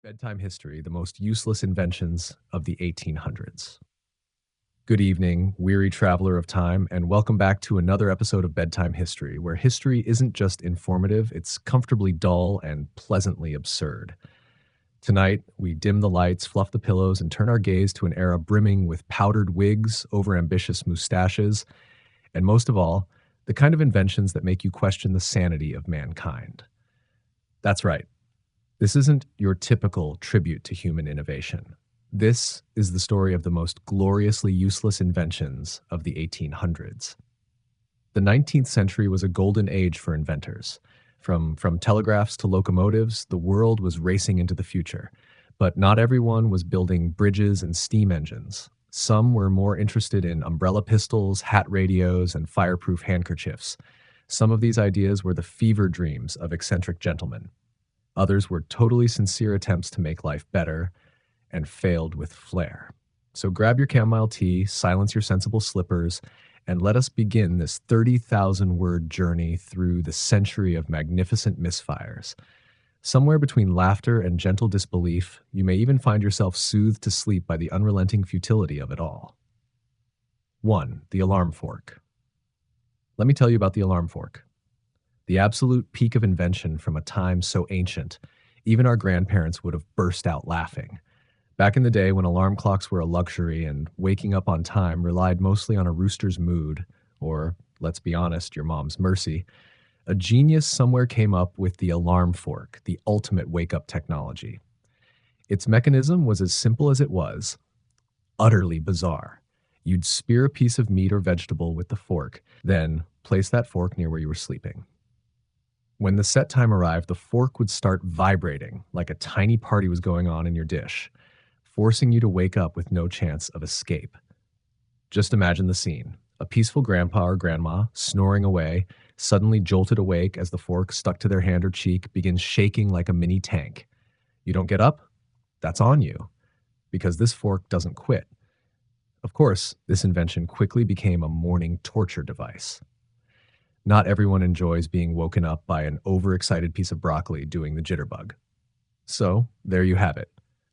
Bedtime History, the most useless inventions of the 1800s. Good evening, weary traveler of time, and welcome back to another episode of Bedtime History, where history isn't just informative, it's comfortably dull and pleasantly absurd. Tonight, we dim the lights, fluff the pillows, and turn our gaze to an era brimming with powdered wigs, overambitious mustaches, and most of all, the kind of inventions that make you question the sanity of mankind. That's right. This isn't your typical tribute to human innovation. This is the story of the most gloriously useless inventions of the 1800s. The 19th century was a golden age for inventors. From telegraphs to locomotives, the world was racing into the future. But not everyone was building bridges and steam engines. Some were more interested in umbrella pistols, hat radios, and fireproof handkerchiefs. Some of these ideas were the fever dreams of eccentric gentlemen. Others were totally sincere attempts to make life better and failed with flair. So grab your chamomile tea, silence your sensible slippers, and let us begin this 30,000-word journey through the century of magnificent misfires. Somewhere between laughter and gentle disbelief, you may even find yourself soothed to sleep by the unrelenting futility of it all. 1. The alarm fork. Let me tell you about the alarm fork. The absolute peak of invention from a time so ancient, even our grandparents would have burst out laughing. Back in the day when alarm clocks were a luxury and waking up on time relied mostly on a rooster's mood, or, let's be honest, your mom's mercy, a genius somewhere came up with the alarm fork, the ultimate wake-up technology. Its mechanism was as simple as it was, utterly bizarre. You'd spear a piece of meat or vegetable with the fork, then place that fork near where you were sleeping. When the set time arrived, the fork would start vibrating like a tiny party was going on in your dish, forcing you to wake up with no chance of escape. Just imagine the scene. A peaceful grandpa or grandma, snoring away, suddenly jolted awake as the fork stuck to their hand or cheek begins shaking like a mini tank. You don't get up? That's on you, because this fork doesn't quit. Of course, this invention quickly became a morning torture device. Not everyone enjoys being woken up by an overexcited piece of broccoli doing the jitterbug. So, there you have it.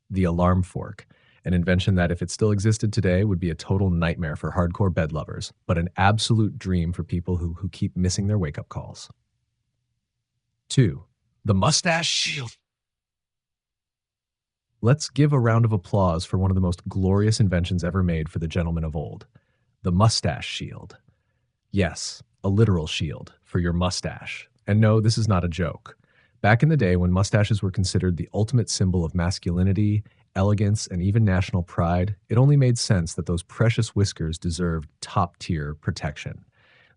The alarm fork, an invention that if it still existed today would be a total nightmare for hardcore bed lovers, but an absolute dream for people who keep missing their wake-up calls. 2. The mustache shield. Let's give a round of applause for one of the most glorious inventions ever made for the gentlemen of old. The mustache shield. Yes, a literal shield for your mustache. And no, this is not a joke. Back in the day when mustaches were considered the ultimate symbol of masculinity, elegance, and even national pride, it only made sense that those precious whiskers deserved top-tier protection.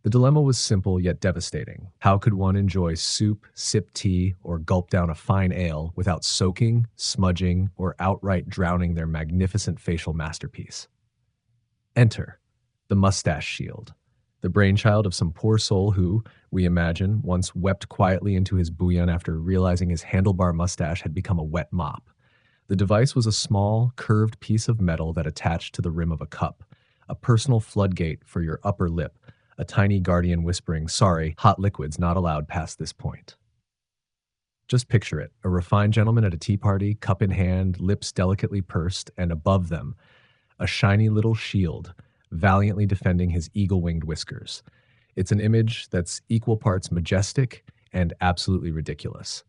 The dilemma was simple yet devastating. How could one enjoy soup, sip tea, or gulp down a fine ale without soaking, smudging, or outright drowning their magnificent facial masterpiece? Enter the mustache shield. The brainchild of some poor soul who, we imagine, once wept quietly into his bouillon after realizing his handlebar mustache had become a wet mop. The device was a small, curved piece of metal that attached to the rim of a cup, a personal floodgate for your upper lip, a tiny guardian whispering, "Sorry, hot liquids not allowed past this point." Just picture it, a refined gentleman at a tea party, cup in hand, lips delicately pursed, and above them, a shiny little shield, valiantly defending his eagle-winged whiskers. It's an image that's equal parts majestic and absolutely ridiculous.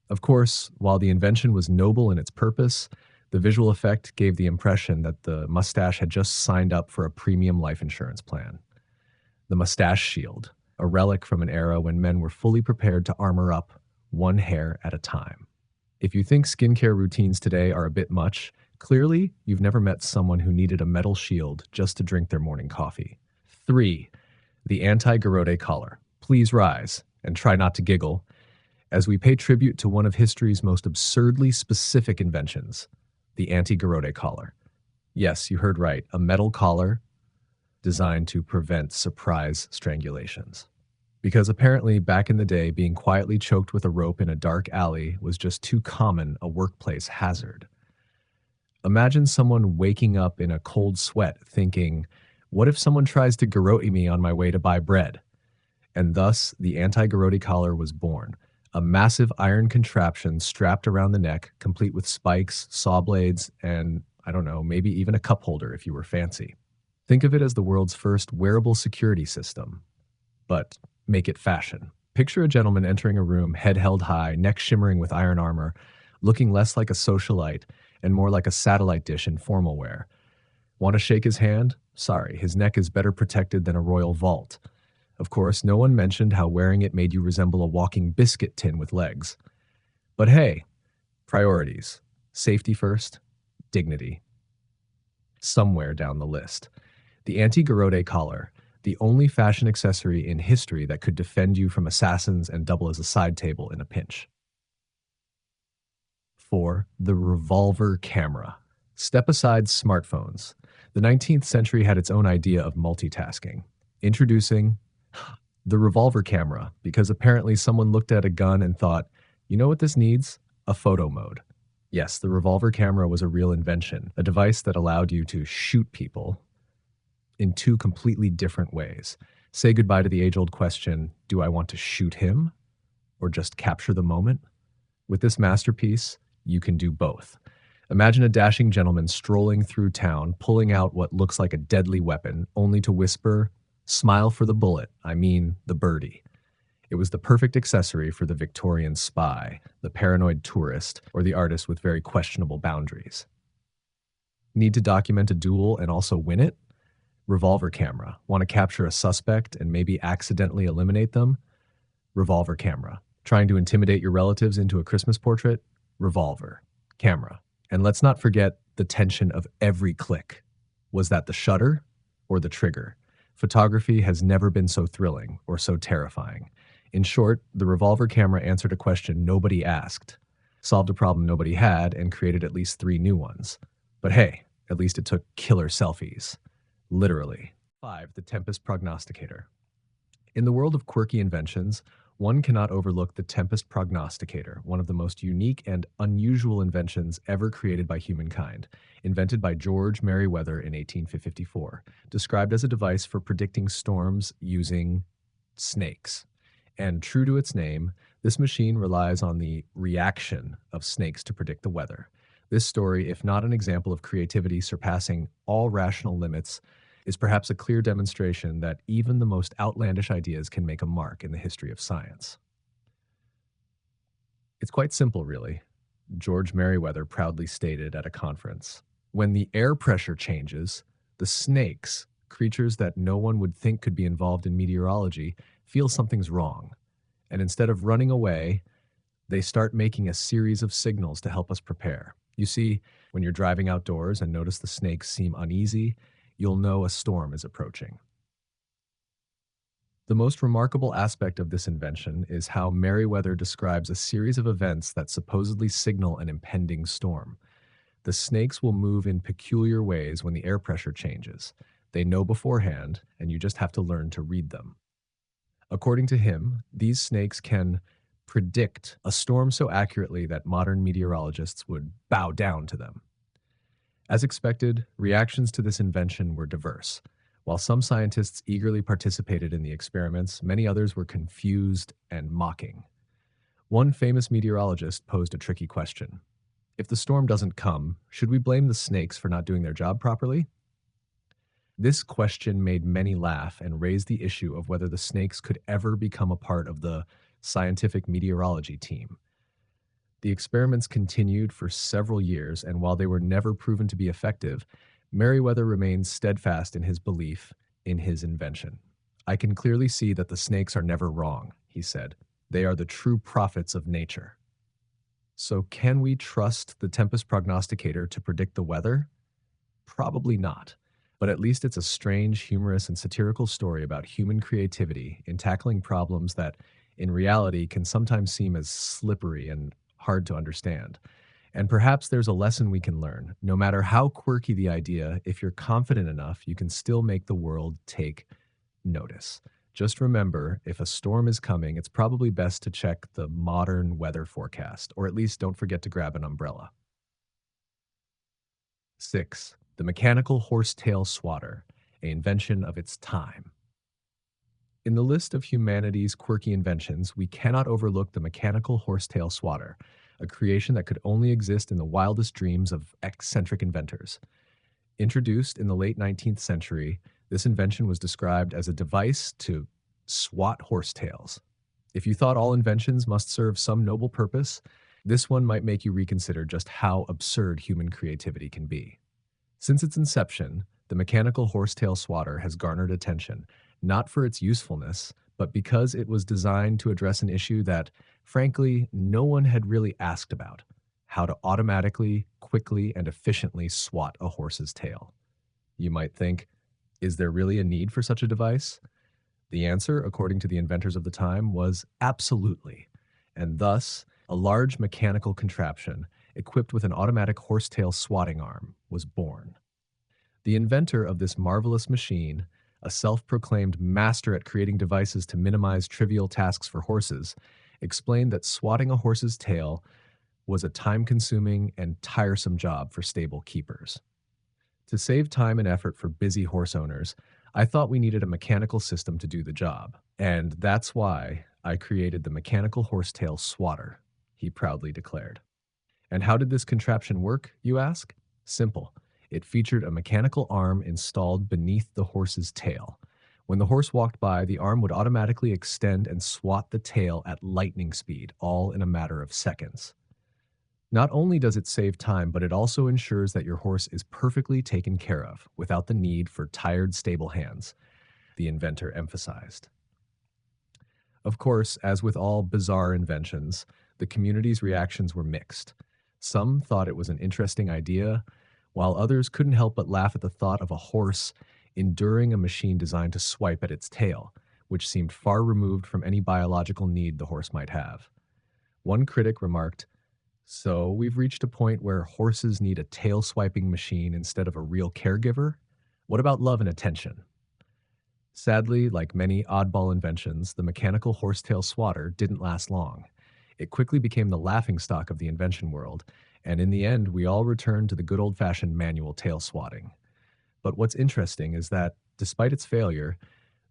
Of course, while the invention was noble in its purpose, the visual effect gave the impression that the mustache had just signed up for a premium life insurance plan. The mustache shield, a relic from an era when men were fully prepared to armor up, one hair at a time. If you think skincare routines today are a bit much, clearly, you've never met someone who needed a metal shield just to drink their morning coffee. 3. The anti-garrote collar. Please rise, and try not to giggle, as we pay tribute to one of history's most absurdly specific inventions, the anti-garrote collar. Yes, you heard right, a metal collar designed to prevent surprise strangulations. Because apparently, back in the day, being quietly choked with a rope in a dark alley was just too common a workplace hazard. Imagine someone waking up in a cold sweat thinking, what if someone tries to garrote me on my way to buy bread? And thus, the anti-garrote collar was born, a massive iron contraption strapped around the neck, complete with spikes, saw blades, and I don't know, maybe even a cup holder if you were fancy. Think of it as the world's first wearable security system, but make it fashion. Picture a gentleman entering a room, head held high, neck shimmering with iron armor, looking less like a socialite and more like a satellite dish in formal wear. Want to shake his hand? Sorry, his neck is better protected than a royal vault. Of course, no one mentioned how wearing it made you resemble a walking biscuit tin with legs. But hey, priorities. Safety first, dignity. Somewhere down the list. The anti-garrote collar, the only fashion accessory in history that could defend you from assassins and double as a side table in a pinch. 4. The revolver camera. Step aside smartphones. The 19th century had its own idea of multitasking. Introducing the revolver camera, because apparently someone looked at a gun and thought, you know what this needs? A photo mode. Yes, the revolver camera was a real invention, a device that allowed you to shoot people in two completely different ways. Say goodbye to the age-old question, do I want to shoot him or just capture the moment? With this masterpiece, you can do both. Imagine a dashing gentleman strolling through town, pulling out what looks like a deadly weapon, only to whisper, smile for the bullet, I mean the birdie. It was the perfect accessory for the Victorian spy, the paranoid tourist, or the artist with very questionable boundaries. Need to document a duel and also win it? Revolver camera. Want to capture a suspect and maybe accidentally eliminate them? Revolver camera. Trying to intimidate your relatives into a Christmas portrait? Revolver camera. And let's not forget the tension of every click. Was that the shutter or the trigger? Photography has never been so thrilling or so terrifying. In short, the revolver camera answered a question nobody asked, solved a problem nobody had, and created at least 3 new ones. But hey, at least it took killer selfies. Literally. 5. The Tempest Prognosticator. In the world of quirky inventions, one cannot overlook the Tempest Prognosticator, one of the most unique and unusual inventions ever created by humankind, invented by George Merriweather in 1854, described as a device for predicting storms using snakes. And true to its name, this machine relies on the reaction of snakes to predict the weather. This story, if not an example of creativity surpassing all rational limits, is perhaps a clear demonstration that even the most outlandish ideas can make a mark in the history of science. It's quite simple, really. George Merriweather proudly stated at a conference, when the air pressure changes, the snakes, creatures that no one would think could be involved in meteorology, feel something's wrong. And instead of running away, they start making a series of signals to help us prepare. You see, when you're driving outdoors and notice the snakes seem uneasy, you'll know a storm is approaching. The most remarkable aspect of this invention is how Merriweather describes a series of events that supposedly signal an impending storm. The snakes will move in peculiar ways when the air pressure changes. They know beforehand, and you just have to learn to read them. According to him, these snakes can predict a storm so accurately that modern meteorologists would bow down to them. As expected, reactions to this invention were diverse. While some scientists eagerly participated in the experiments, many others were confused and mocking. One famous meteorologist posed a tricky question. If the storm doesn't come, should we blame the snakes for not doing their job properly? This question made many laugh and raised the issue of whether the snakes could ever become a part of the scientific meteorology team. The experiments continued for several years, and while they were never proven to be effective, Merriweather remained steadfast in his belief in his invention. I can clearly see that the snakes are never wrong, he said. They are the true prophets of nature. So can we trust the Tempest Prognosticator to predict the weather? Probably not. But at least it's a strange, humorous, and satirical story about human creativity in tackling problems that, in reality, can sometimes seem as slippery and hard to understand. And perhaps there's a lesson we can learn. No matter how quirky the idea, if you're confident enough, you can still make the world take notice. Just remember, if a storm is coming, it's probably best to check the modern weather forecast, or at least don't forget to grab an umbrella. 6. The mechanical horsetail swatter, an invention of its time. In the list of humanity's quirky inventions, we cannot overlook the mechanical horsetail swatter, a creation that could only exist in the wildest dreams of eccentric inventors. Introduced in the late 19th century, this invention was described as a device to swat horsetails. If you thought all inventions must serve some noble purpose, this one might make you reconsider just how absurd human creativity can be. Since its inception, the mechanical horsetail swatter has garnered attention, not for its usefulness, but because it was designed to address an issue that, frankly, no one had really asked about: how to automatically, quickly, and efficiently swat a horse's tail. You might think, is there really a need for such a device? The answer, according to the inventors of the time, was absolutely. And thus, a large mechanical contraption equipped with an automatic horsetail swatting arm was born. The inventor of this marvelous machine, a self-proclaimed master at creating devices to minimize trivial tasks for horses, explained that swatting a horse's tail was a time-consuming and tiresome job for stable keepers. To save time and effort for busy horse owners, I thought we needed a mechanical system to do the job. And that's why I created the mechanical horsetail swatter, he proudly declared. And how did this contraption work, you ask? Simple. It featured a mechanical arm installed beneath the horse's tail. When the horse walked by, the arm would automatically extend and swat the tail at lightning speed, all in a matter of seconds. Not only does it save time, but it also ensures that your horse is perfectly taken care of without the need for tired stable hands, the inventor emphasized. Of course, as with all bizarre inventions, the community's reactions were mixed. Some thought it was an interesting idea, while others couldn't help but laugh at the thought of a horse enduring a machine designed to swipe at its tail, which seemed far removed from any biological need the horse might have. One critic remarked, "So we've reached a point where horses need a tail-swiping machine instead of a real caregiver? What about love and attention?" Sadly, like many oddball inventions, the mechanical horsetail swatter didn't last long. It quickly became the laughingstock of the invention world, and in the end, we all returned to the good old-fashioned manual tail swatting. But what's interesting is that, despite its failure,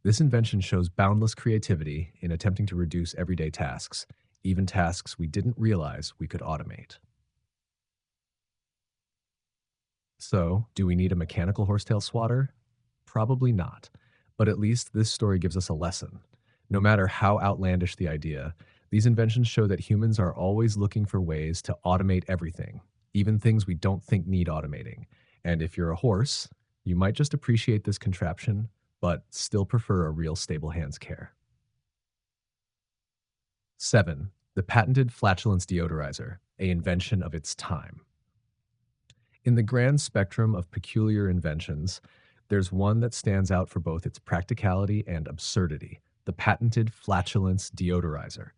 this invention shows boundless creativity in attempting to reduce everyday tasks, even tasks we didn't realize we could automate. So, do we need a mechanical horsetail swatter? Probably not. But at least this story gives us a lesson. No matter how outlandish the idea, these inventions show that humans are always looking for ways to automate everything, even things we don't think need automating. And if you're a horse, you might just appreciate this contraption, but still prefer a real stable hands care. 7. The patented flatulence deodorizer, a invention of its time. In the grand spectrum of peculiar inventions, there's one that stands out for both its practicality and absurdity: the patented flatulence deodorizer.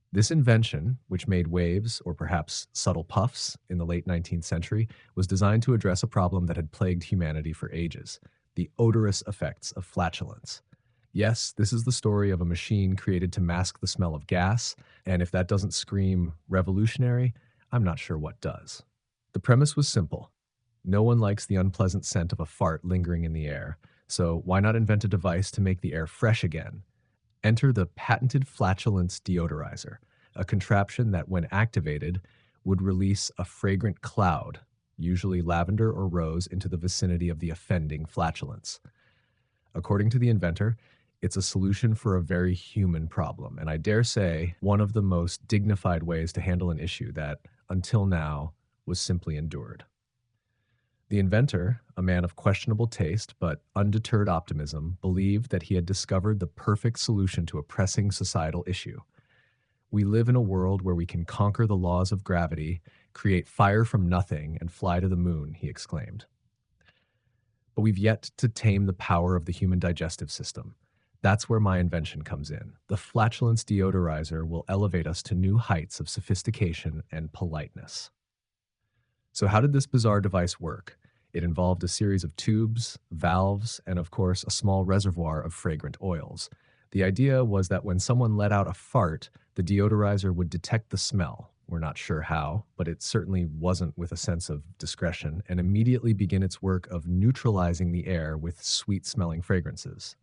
This invention, which made waves or perhaps subtle puffs in the late 19th century, was designed to address a problem that had plagued humanity for ages: the odorous effects of flatulence. Yes, this is the story of a machine created to mask the smell of gas, and if that doesn't scream revolutionary, I'm not sure what does. The premise was simple. No one likes the unpleasant scent of a fart lingering in the air, so why not invent a device to make the air fresh again? Enter the patented flatulence deodorizer, a contraption that, when activated, would release a fragrant cloud, usually lavender or rose, into the vicinity of the offending flatulence. According to the inventor, it's a solution for a very human problem, and I dare say one of the most dignified ways to handle an issue that, until now, was simply endured. The inventor, a man of questionable taste but undeterred optimism, believed that he had discovered the perfect solution to a pressing societal issue. We live in a world where we can conquer the laws of gravity, create fire from nothing, and fly to the moon, he exclaimed. But we've yet to tame the power of the human digestive system. That's where my invention comes in. The flatulence deodorizer will elevate us to new heights of sophistication and politeness. So how did this bizarre device work? It involved a series of tubes, valves, and of course, a small reservoir of fragrant oils. The idea was that when someone let out a fart, the deodorizer would detect the smell. We're not sure how, but it certainly wasn't with a sense of discretion, and immediately begin its work of neutralizing the air with sweet-smelling fragrances.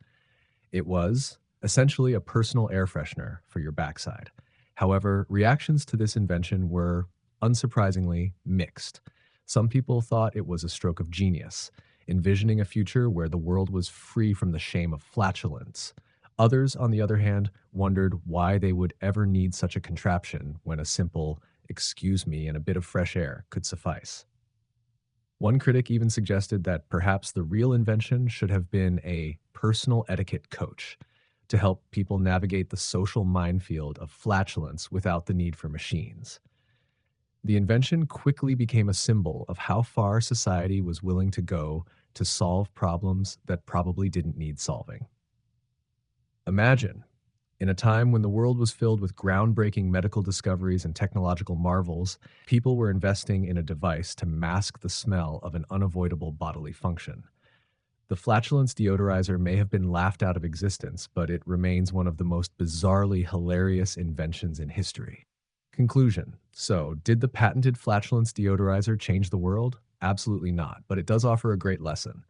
It was, essentially a personal air freshener for your backside. However, reactions to this invention were, unsurprisingly, mixed. Some people thought it was a stroke of genius, envisioning a future where the world was free from the shame of flatulence. Others, on the other hand, wondered why they would ever need such a contraption when a simple, excuse me, and a bit of fresh air could suffice. One critic even suggested that perhaps the real invention should have been a personal etiquette coach to help people navigate the social minefield of flatulence without the need for machines. The invention quickly became a symbol of how far society was willing to go to solve problems that probably didn't need solving. Imagine, in a time when the world was filled with groundbreaking medical discoveries and technological marvels, people were investing in a device to mask the smell of an unavoidable bodily function. The flatulence deodorizer may have been laughed out of existence, but it remains one of the most bizarrely hilarious inventions in history. Conclusion. So, did the patented flatulence deodorizer change the world? Absolutely not, but it does offer a great lesson.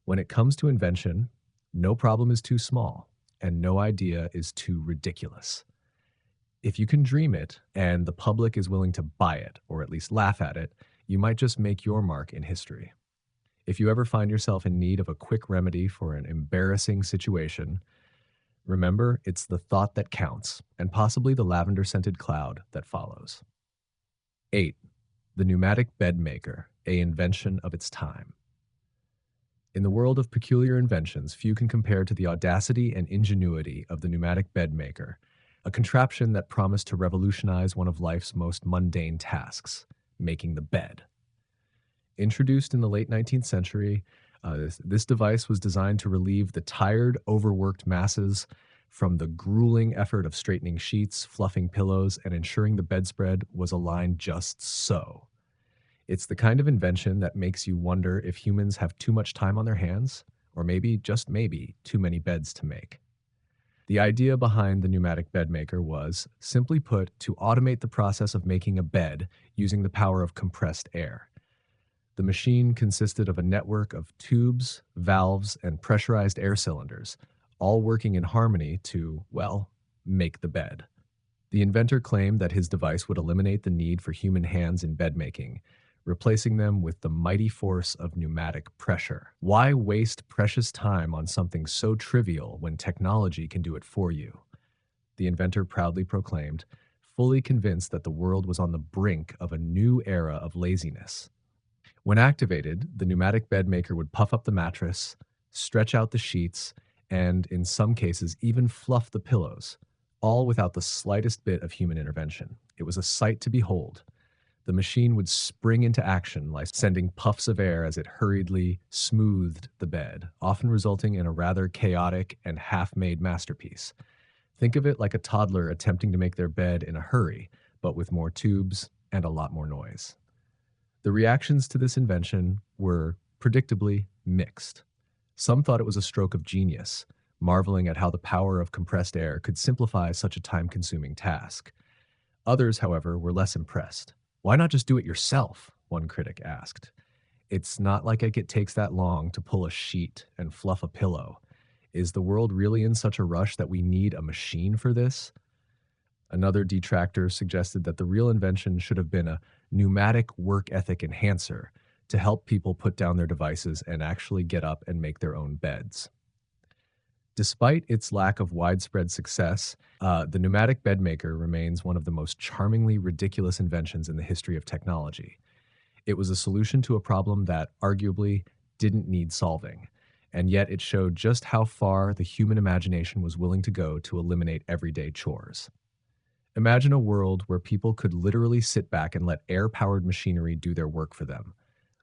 When it comes to invention, no problem is too small, and no idea is too ridiculous. If you can dream it, and the public is willing to buy it, or at least laugh at it, you might just make your mark in history. If you ever find yourself in need of a quick remedy for an embarrassing situation, remember it's the thought that counts, and possibly the lavender-scented cloud that follows. 8. The pneumatic bed maker, an invention of its time. In the world of peculiar inventions, few can compare to the audacity and ingenuity of the pneumatic bed maker, a contraption that promised to revolutionize one of life's most mundane tasks, making the bed. Introduced in the late 19th century, this device was designed to relieve the tired, overworked masses from the grueling effort of straightening sheets, fluffing pillows, and ensuring the bedspread was aligned just so. It's the kind of invention that makes you wonder if humans have too much time on their hands, or maybe, just maybe, too many beds to make. The idea behind the pneumatic bed maker was, simply put, to automate the process of making a bed using the power of compressed air. The machine consisted of a network of tubes, valves, and pressurized air cylinders, all working in harmony to, well, make the bed. The inventor claimed that his device would eliminate the need for human hands in bed making, replacing them with the mighty force of pneumatic pressure. Why waste precious time on something so trivial when technology can do it for you? The inventor proudly proclaimed, fully convinced that the world was on the brink of a new era of laziness. When activated, the pneumatic bed maker would puff up the mattress, stretch out the sheets, and, in some cases, even fluff the pillows, all without the slightest bit of human intervention. It was a sight to behold. The machine would spring into action, like sending puffs of air as it hurriedly smoothed the bed, often resulting in a rather chaotic and half-made masterpiece. Think of it like a toddler attempting to make their bed in a hurry, but with more tubes and a lot more noise. The reactions to this invention were, predictably, mixed. Some thought it was a stroke of genius, marveling at how the power of compressed air could simplify such a time-consuming task. Others, however, were less impressed. Why not just do it yourself? One critic asked. It's not like it takes that long to pull a sheet and fluff a pillow. Is the world really in such a rush that we need a machine for this? Another detractor suggested that the real invention should have been a pneumatic work ethic enhancer to help people put down their devices and actually get up and make their own beds. Despite its lack of widespread success, the pneumatic bed maker remains one of the most charmingly ridiculous inventions in the history of technology. It was a solution to a problem that, arguably, didn't need solving, and yet it showed just how far the human imagination was willing to go to eliminate everyday chores. Imagine a world where people could literally sit back and let air-powered machinery do their work for them,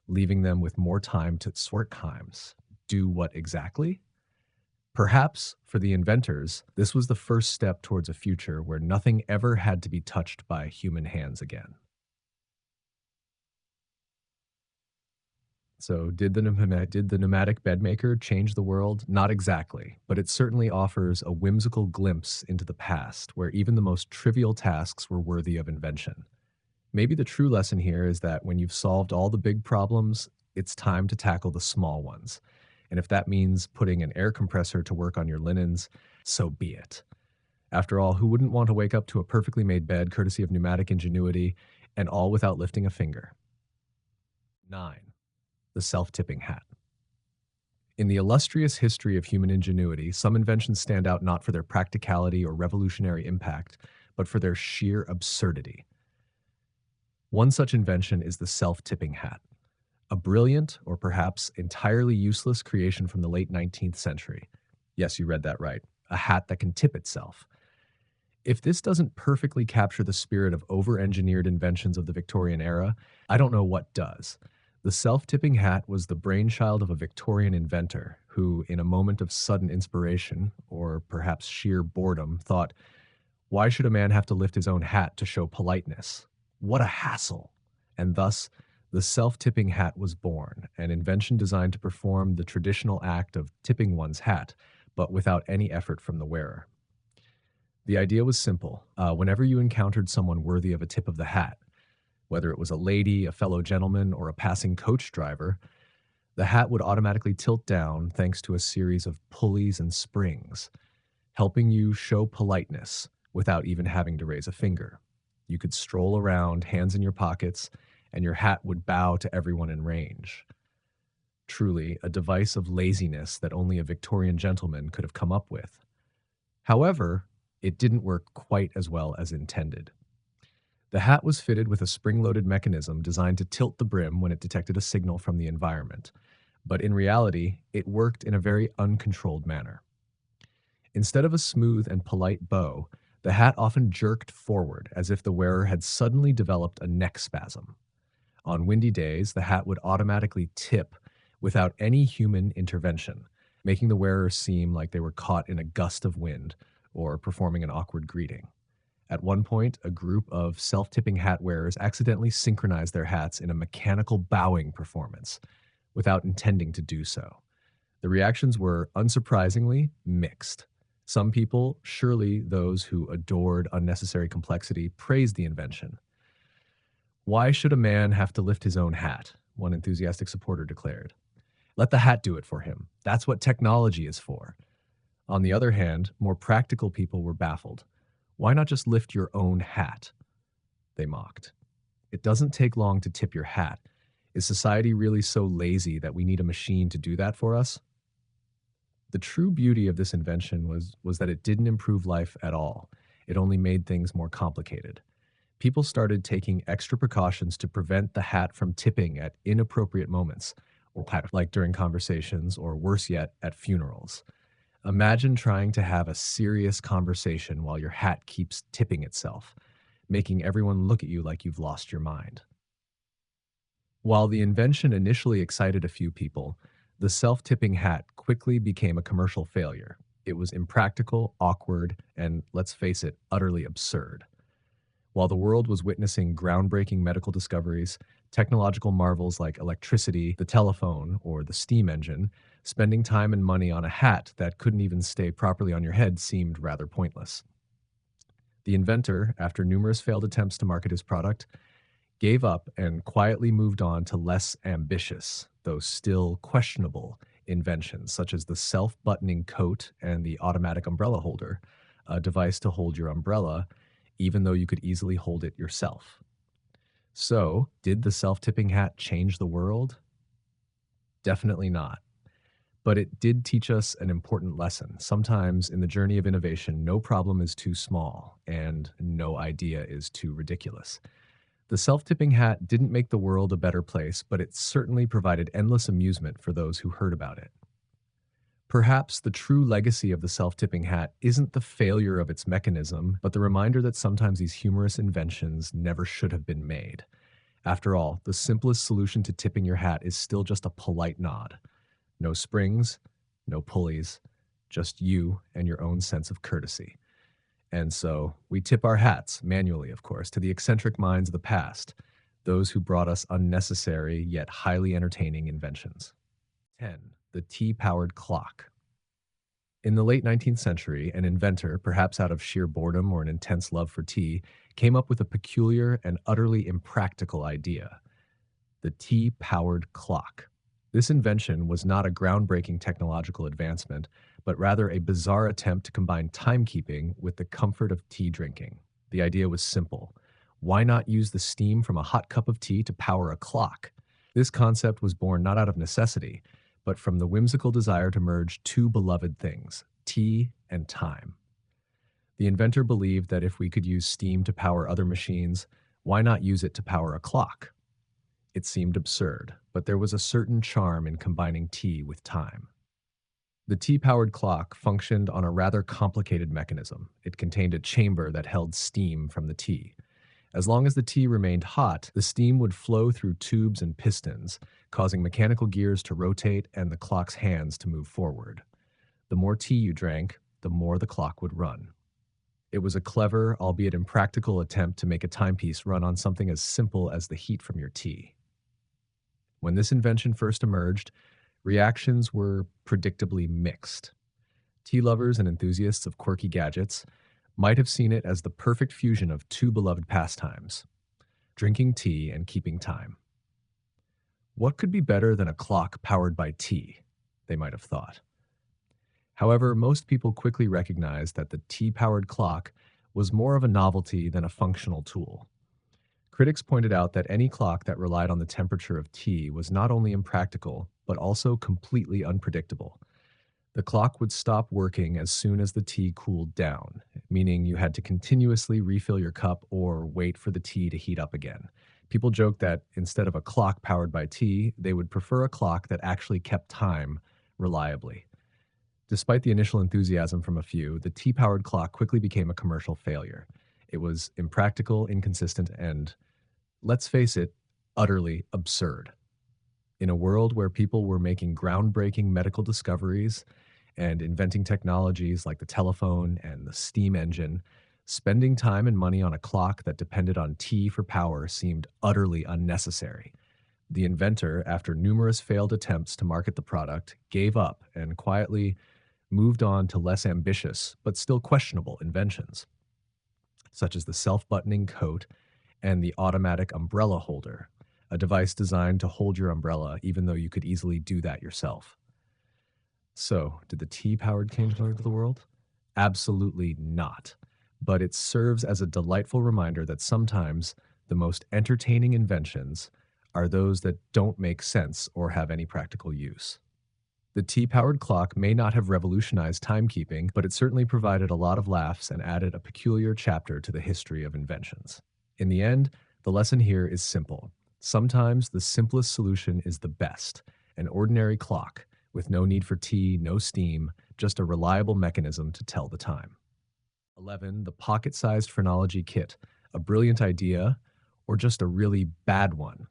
leaving them with more time to sort times. Do what exactly? Perhaps, for the inventors, this was the first step towards a future where nothing ever had to be touched by human hands again. So, did the pneumatic bed maker change the world? Not exactly, but it certainly offers a whimsical glimpse into the past, where even the most trivial tasks were worthy of invention. Maybe the true lesson here is that when you've solved all the big problems, it's time to tackle the small ones. And if that means putting an air compressor to work on your linens, so be it. After all, who wouldn't want to wake up to a perfectly made bed courtesy of pneumatic ingenuity, and all without lifting a finger? 9. The self-tipping hat. In the illustrious history of human ingenuity, some inventions stand out not for their practicality or revolutionary impact, but for their sheer absurdity. One such invention is the self-tipping hat, a brilliant, or perhaps entirely useless creation from the late 19th century. Yes, you read that right. A hat that can tip itself. If this doesn't perfectly capture the spirit of over-engineered inventions of the Victorian era, I don't know what does. The self-tipping hat was the brainchild of a Victorian inventor who, in a moment of sudden inspiration, or perhaps sheer boredom, thought, why should a man have to lift his own hat to show politeness? What a hassle! And thus, the self-tipping hat was born, an invention designed to perform the traditional act of tipping one's hat, but without any effort from the wearer. The idea was simple. Whenever you encountered someone worthy of a tip of the hat, whether it was a lady, a fellow gentleman, or a passing coach driver, the hat would automatically tilt down thanks to a series of pulleys and springs, helping you show politeness without even having to raise a finger. You could stroll around, hands in your pockets, and your hat would bow to everyone in range. Truly, a device of laziness that only a Victorian gentleman could have come up with. However, it didn't work quite as well as intended. The hat was fitted with a spring-loaded mechanism designed to tilt the brim when it detected a signal from the environment, but in reality, it worked in a very uncontrolled manner. Instead of a smooth and polite bow, the hat often jerked forward as if the wearer had suddenly developed a neck spasm. On windy days, the hat would automatically tip without any human intervention, making the wearer seem like they were caught in a gust of wind or performing an awkward greeting. At one point, a group of self-tipping hat wearers accidentally synchronized their hats in a mechanical bowing performance without intending to do so. The reactions were, unsurprisingly, mixed. Some people, surely those who adored unnecessary complexity, praised the invention. Why should a man have to lift his own hat? One enthusiastic supporter declared. Let the hat do it for him. That's what technology is for. On the other hand, more practical people were baffled. Why not just lift your own hat? They mocked. It doesn't take long to tip your hat. Is society really so lazy that we need a machine to do that for us? The true beauty of this invention was that it didn't improve life at all. It only made things more complicated. People started taking extra precautions to prevent the hat from tipping at inappropriate moments, or like during conversations, or worse yet, at funerals. Imagine trying to have a serious conversation while your hat keeps tipping itself, making everyone look at you like you've lost your mind. While the invention initially excited a few people, the self-tipping hat quickly became a commercial failure. It was impractical, awkward, and, let's face it, utterly absurd. While the world was witnessing groundbreaking medical discoveries, technological marvels like electricity, the telephone, or the steam engine, spending time and money on a hat that couldn't even stay properly on your head seemed rather pointless. The inventor, after numerous failed attempts to market his product, gave up and quietly moved on to less ambitious, though still questionable, inventions such as the self-buttoning coat and the automatic umbrella holder, a device to hold your umbrella, even though you could easily hold it yourself. So, did the self-tipping hat change the world? Definitely not. But it did teach us an important lesson. Sometimes in the journey of innovation, no problem is too small and no idea is too ridiculous. The self-tipping hat didn't make the world a better place, but it certainly provided endless amusement for those who heard about it. Perhaps the true legacy of the self-tipping hat isn't the failure of its mechanism, but the reminder that sometimes these humorous inventions never should have been made. After all, the simplest solution to tipping your hat is still just a polite nod. No springs, no pulleys, just you and your own sense of courtesy. And so, we tip our hats, manually of course, to the eccentric minds of the past, those who brought us unnecessary yet highly entertaining inventions. 10. The tea-powered clock. In the late 19th century, an inventor, perhaps out of sheer boredom or an intense love for tea, came up with a peculiar and utterly impractical idea: the tea-powered clock. This invention was not a groundbreaking technological advancement, but rather a bizarre attempt to combine timekeeping with the comfort of tea drinking. The idea was simple. Why not use the steam from a hot cup of tea to power a clock? This concept was born not out of necessity, but from the whimsical desire to merge two beloved things, tea and time. The inventor believed that if we could use steam to power other machines, why not use it to power a clock? It seemed absurd, but there was a certain charm in combining tea with time. The tea-powered clock functioned on a rather complicated mechanism. It contained a chamber that held steam from the tea. As long as the tea remained hot, the steam would flow through tubes and pistons, causing mechanical gears to rotate and the clock's hands to move forward. The more tea you drank, the more the clock would run. It was a clever, albeit impractical, attempt to make a timepiece run on something as simple as the heat from your tea. When this invention first emerged, reactions were predictably mixed. Tea lovers and enthusiasts of quirky gadgets might have seen it as the perfect fusion of two beloved pastimes, drinking tea and keeping time. What could be better than a clock powered by tea? They might have thought. However, most people quickly recognized that the tea-powered clock was more of a novelty than a functional tool. Critics pointed out that any clock that relied on the temperature of tea was not only impractical, but also completely unpredictable. The clock would stop working as soon as the tea cooled down, meaning you had to continuously refill your cup or wait for the tea to heat up again. People joked that instead of a clock powered by tea, they would prefer a clock that actually kept time reliably. Despite the initial enthusiasm from a few, the tea-powered clock quickly became a commercial failure. It was impractical, inconsistent, and, let's face it, utterly absurd. In a world where people were making groundbreaking medical discoveries and inventing technologies like the telephone and the steam engine, spending time and money on a clock that depended on tea for power seemed utterly unnecessary. The inventor, after numerous failed attempts to market the product, gave up and quietly moved on to less ambitious but still questionable inventions, such as the self-buttoning coat and the automatic umbrella holder, a device designed to hold your umbrella even though you could easily do that yourself. So, did the tea-powered change the world? Absolutely not. But it serves as a delightful reminder that sometimes the most entertaining inventions are those that don't make sense or have any practical use. The tea-powered clock may not have revolutionized timekeeping, but it certainly provided a lot of laughs and added a peculiar chapter to the history of inventions. In the end, the lesson here is simple. Sometimes the simplest solution is the best, an ordinary clock, with no need for tea, no steam, just a reliable mechanism to tell the time. 11. The pocket-sized phrenology kit, a brilliant idea, or just a really bad one?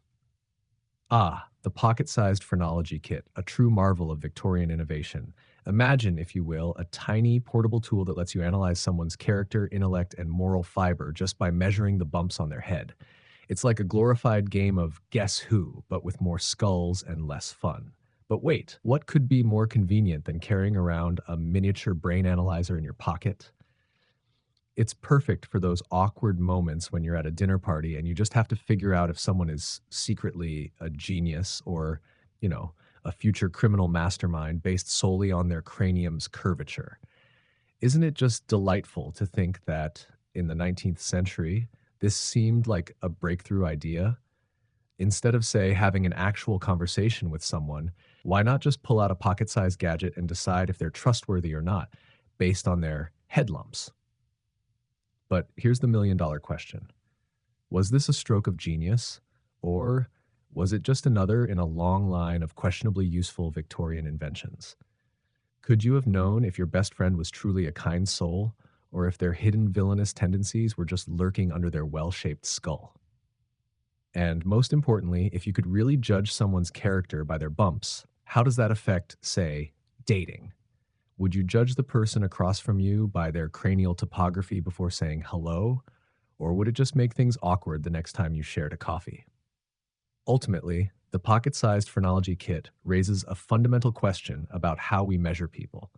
The pocket-sized phrenology kit, a true marvel of Victorian innovation. Imagine, if you will, a tiny portable tool that lets you analyze someone's character, intellect, and moral fiber just by measuring the bumps on their head. It's like a glorified game of Guess Who, but with more skulls and less fun. But wait, what could be more convenient than carrying around a miniature brain analyzer in your pocket? It's perfect for those awkward moments when you're at a dinner party and you just have to figure out if someone is secretly a genius or, a future criminal mastermind based solely on their cranium's curvature. Isn't it just delightful to think that in the 19th century, this seemed like a breakthrough idea? Instead of, say, having an actual conversation with someone, why not just pull out a pocket-sized gadget and decide if they're trustworthy or not based on their head lumps? But here's the million-dollar question. Was this a stroke of genius, or was it just another in a long line of questionably useful Victorian inventions? Could you have known if your best friend was truly a kind soul, or if their hidden villainous tendencies were just lurking under their well-shaped skull? And most importantly, if you could really judge someone's character by their bumps, how does that affect, say, dating? Would you judge the person across from you by their cranial topography before saying hello? Or would it just make things awkward the next time you shared a coffee? Ultimately, the pocket-sized phrenology kit raises a fundamental question about how we measure people.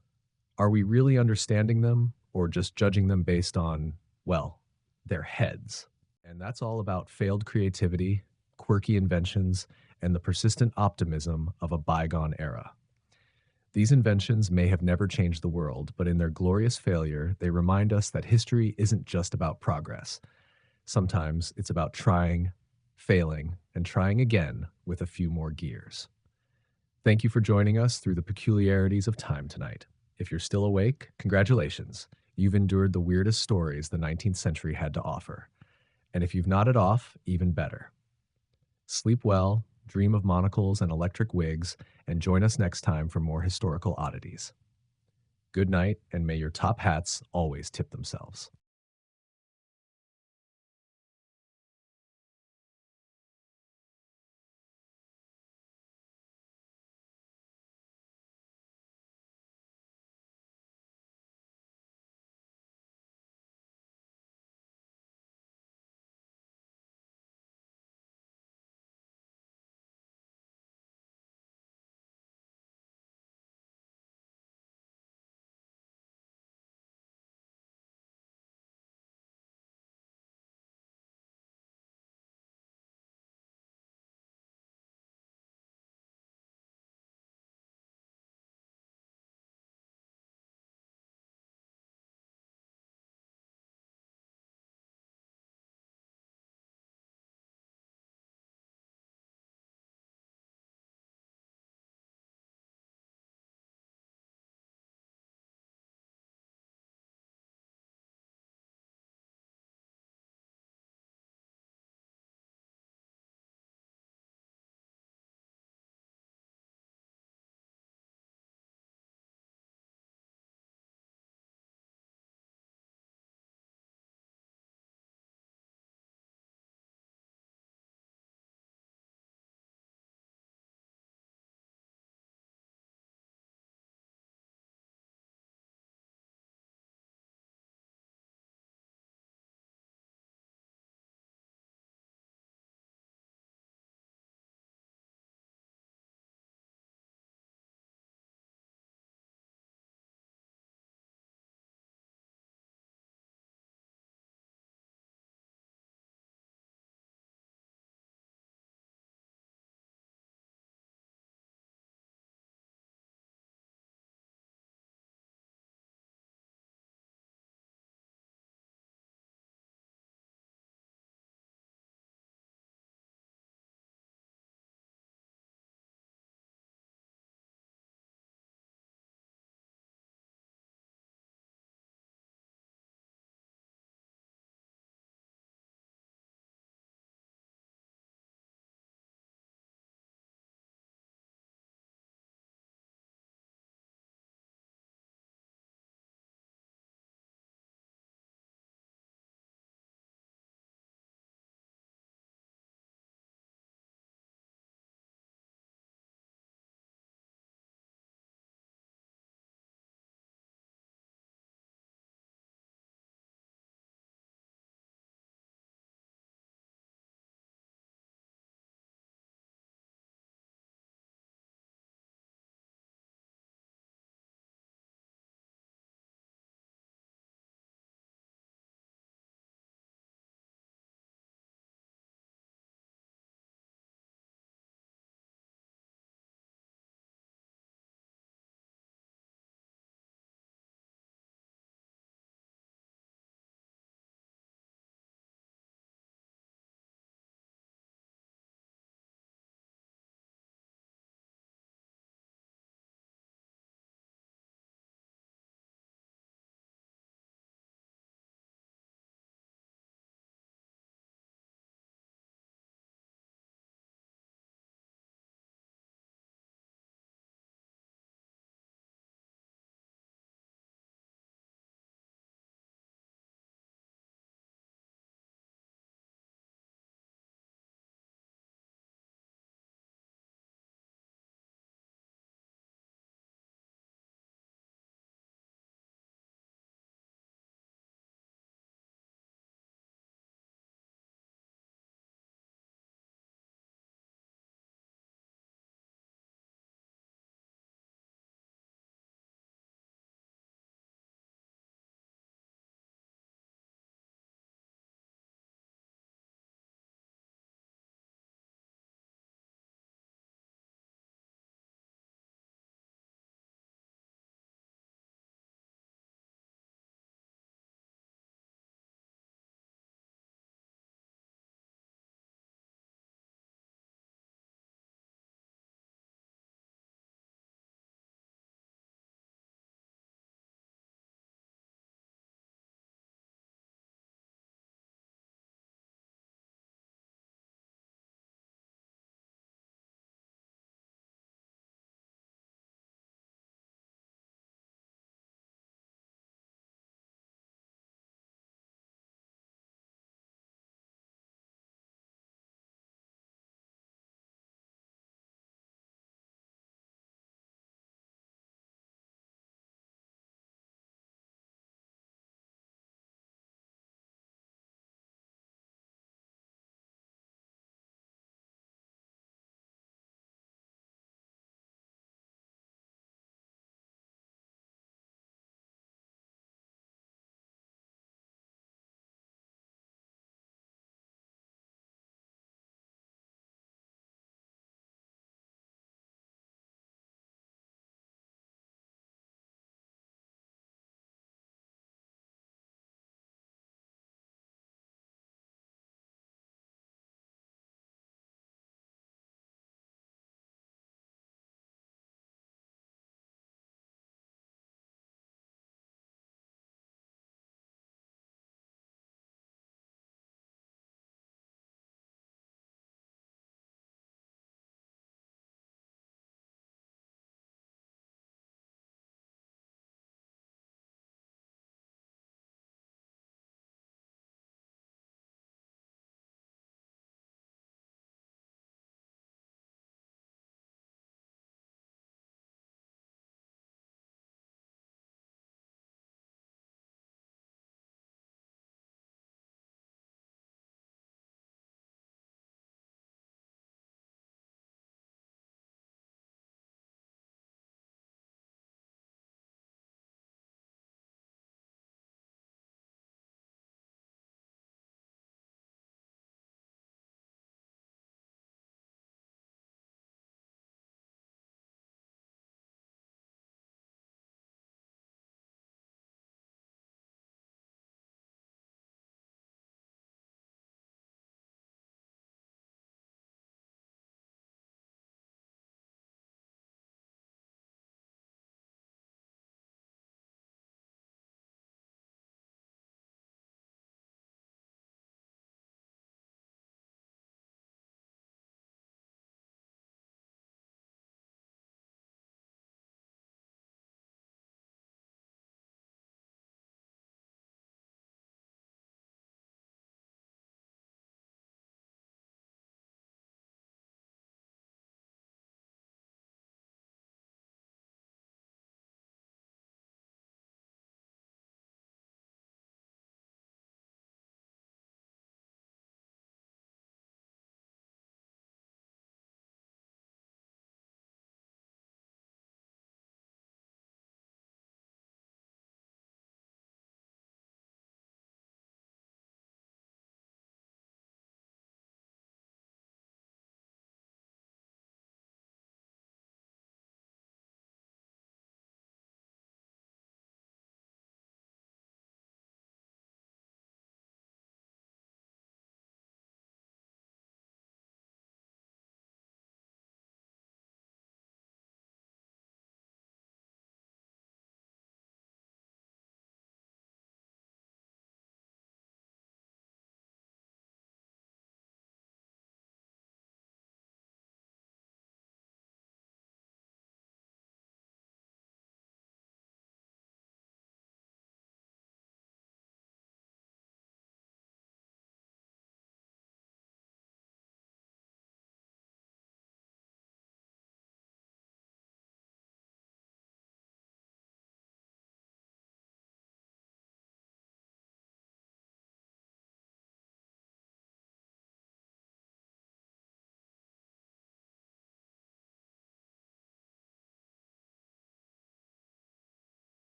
Are we really understanding them, or just judging them based on, well, their heads? And that's all about failed creativity, quirky inventions, and the persistent optimism of a bygone era. These inventions may have never changed the world, but in their glorious failure, they remind us that history isn't just about progress. Sometimes it's about trying, failing, and trying again with a few more gears. Thank you for joining us through the peculiarities of time tonight. If you're still awake, congratulations. You've endured the weirdest stories the 19th century had to offer. And if you've nodded off, even better. Sleep well, dream of monocles and electric wigs, and join us next time for more historical oddities. Good night, and may your top hats always tip themselves.